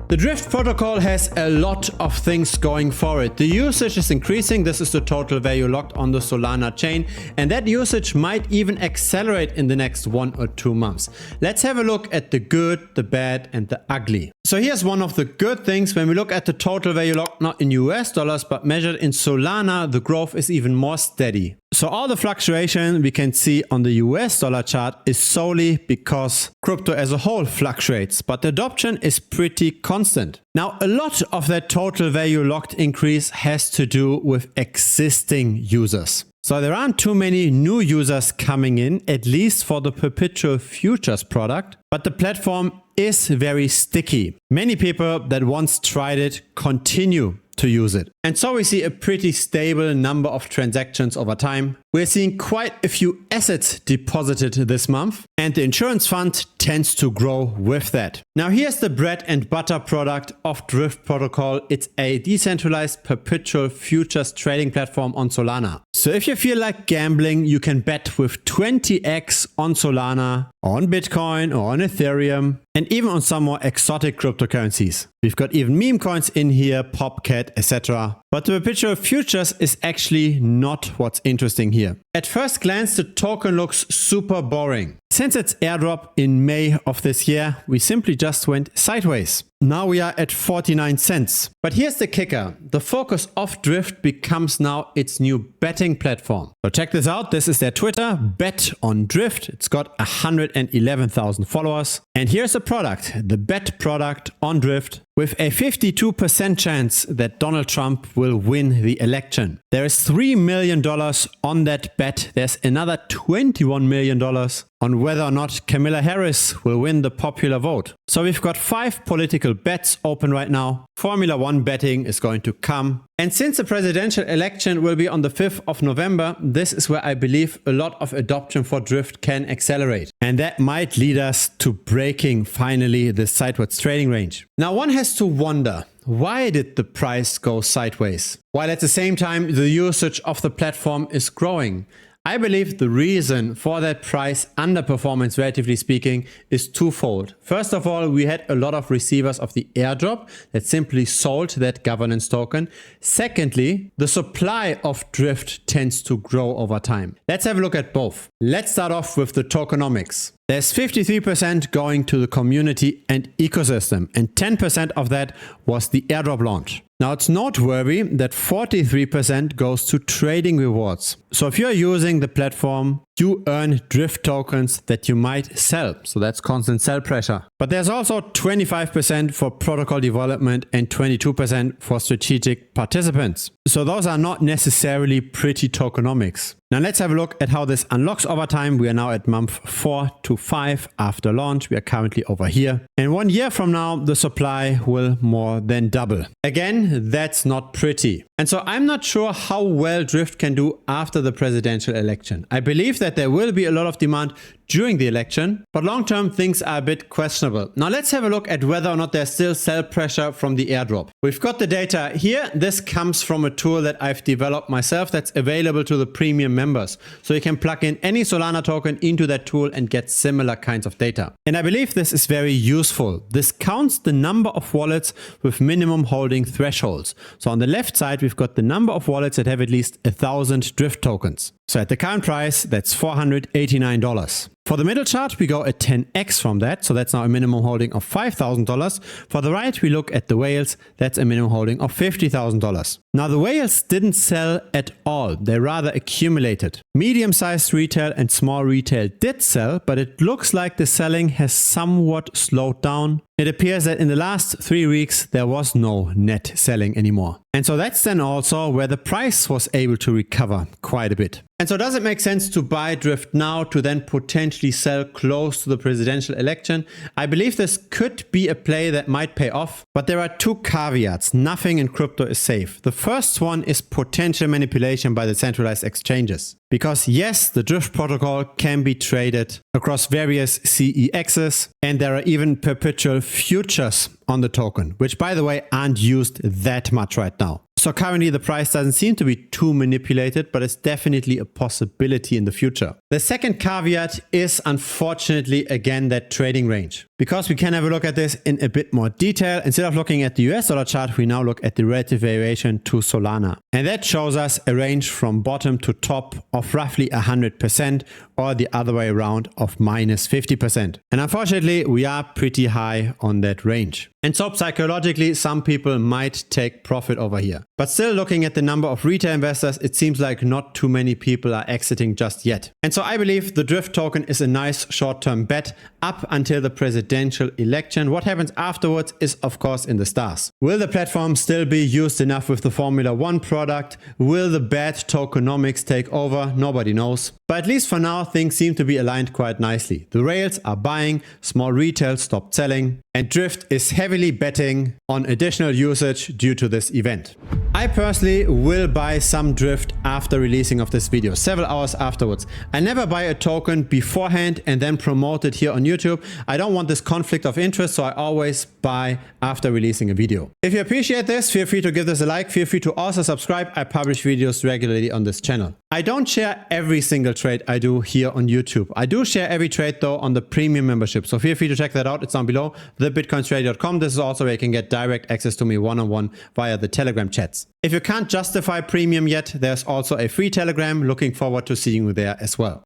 The Drift protocol has a lot of things going for it. The usage is increasing. This is the total value locked on the Solana chain, and that usage might even accelerate in the next 1 or 2 months. Let's have a look at the good, the bad, and the ugly. So here's one of the good things. When we look at the total value locked not in US dollars but measured in Solana, the growth is even more steady. So all the fluctuation we can see on the US dollar chart is solely because crypto as a whole fluctuates, but the adoption is pretty constant. Now, a lot of that total value locked increase has to do with existing users. So there aren't too many new users coming in, at least for the perpetual futures product, but the platform is very sticky. Many people that once tried it continue to use it. And so we see a pretty stable number of transactions over time. We're seeing quite a few assets deposited this month, and the insurance fund tends to grow with that. Now here's the bread and butter product of Drift protocol. It's a decentralized perpetual futures trading platform on Solana. So if you feel like gambling, you can bet with 20x on Solana, on Bitcoin, or on Ethereum, and even on some more exotic cryptocurrencies. We've got even meme coins in here, Popcat, etc. But the perpetual futures is actually not what's interesting here. At first glance, the token looks super boring. Since its airdrop in May of this year, we simply just went sideways. Now we are at 49 cents. But here's the kicker. The focus of Drift becomes now its new betting platform. So check this out. This is their Twitter, Bet on Drift. It's got 111,000 followers. And here's the product, the Bet product on Drift, with a 52% chance that Donald Trump will win the election. There is $3 million on that bet. There's another $21 million on whether or not Kamala Harris will win the popular vote. So we've got 5 political bets open right now. Formula 1 betting is going to come. And since the presidential election will be on the 5th of November, this is where I believe a lot of adoption for Drift can accelerate. And that might lead us to breaking finally the sideways trading range. Now one has to wonder, why did the price go sideways? While at the same time the usage of the platform is growing. I believe the reason for that price underperformance, relatively speaking, is twofold. First of all, we had a lot of receivers of the airdrop that simply sold that governance token. Secondly, the supply of Drift tends to grow over time. Let's have a look at both. Let's start off with the tokenomics. There's 53% going to the community and ecosystem, and 10% of that was the airdrop launch. Now it's noteworthy that 43% goes to trading rewards. So if you're using the platform, you earn Drift tokens that you might sell. So that's constant sell pressure. But there's also 25% for protocol development and 22% for strategic participants. So those are not necessarily pretty tokenomics. Now let's have a look at how this unlocks over time. We are now at month 4 to 5 after launch. We are currently over here. And 1 year from now, the supply will more than double. Again, that's not pretty. And so I'm not sure how well Drift can do after the presidential election. I believe that there will be a lot of demand during the election, but long-term things are a bit questionable. Now let's have a look at whether or not there's still sell pressure from the airdrop. We've got the data here. This comes from a tool that I've developed myself that's available to the premium members. So you can plug in any Solana token into that tool and get similar kinds of data. And I believe this is very useful. This counts the number of wallets with minimum holding thresholds. So on the left side, we've got the number of wallets that have at least 1,000 Drift tokens. So at the current price, that's $489. For the middle chart, we go at 10x from that. So that's now a minimum holding of $5,000. For the right, we look at the whales. That's a minimum holding of $50,000. Now the whales didn't sell at all. They rather accumulated. Medium-sized retail and small retail did sell, but it looks like the selling has somewhat slowed down. It appears that in the last 3 weeks, there was no net selling anymore. And so that's then also where the price was able to recover quite a bit. And so does it make sense to buy Drift now to then potentially sell close to the presidential election? I believe this could be a play that might pay off, but there are 2 caveats. Nothing in crypto is safe. The first one is potential manipulation by the centralized exchanges. Because yes, the Drift protocol can be traded across various CEXs, and there are even perpetual futures on the token, which by the way aren't used that much right now. So currently the price doesn't seem to be too manipulated, but it's definitely a possibility in the future. The second caveat is unfortunately again that trading range. Because we can have a look at this in a bit more detail, instead of looking at the US dollar chart, we now look at the relative variation to Solana. And that shows us a range from bottom to top of roughly 100% or the other way around of minus 50%. And unfortunately, we are pretty high on that range. And so psychologically, some people might take profit over here. But still looking at the number of retail investors, it seems like not too many people are exiting just yet. And so I believe the Drift token is a nice short-term bet up until the presidential election. What happens afterwards is of course in the stars. Will the platform still be used enough with the Formula 1 product? Will the bad tokenomics take over? Nobody knows. But at least for now, things seem to be aligned quite nicely. The rails are buying, small retail stopped selling, and Drift is heavily betting on additional usage due to this event. I personally will buy some Drift after releasing of this video, several hours afterwards. I never buy a token beforehand and then promote it here on YouTube. I don't want this conflict of interest, so I always buy after releasing a video. If you appreciate this, feel free to give this a like. Feel free to also subscribe. I publish videos regularly on this channel. I don't share every single trade I do here on YouTube. I do share every trade though on the premium membership, so feel free to check that out. It's down below, thebitcoinstrader.com. This is also where you can get direct access to me one-on-one via the Telegram chats. If you can't justify premium yet, there's also a free Telegram. Looking forward to seeing you there as well.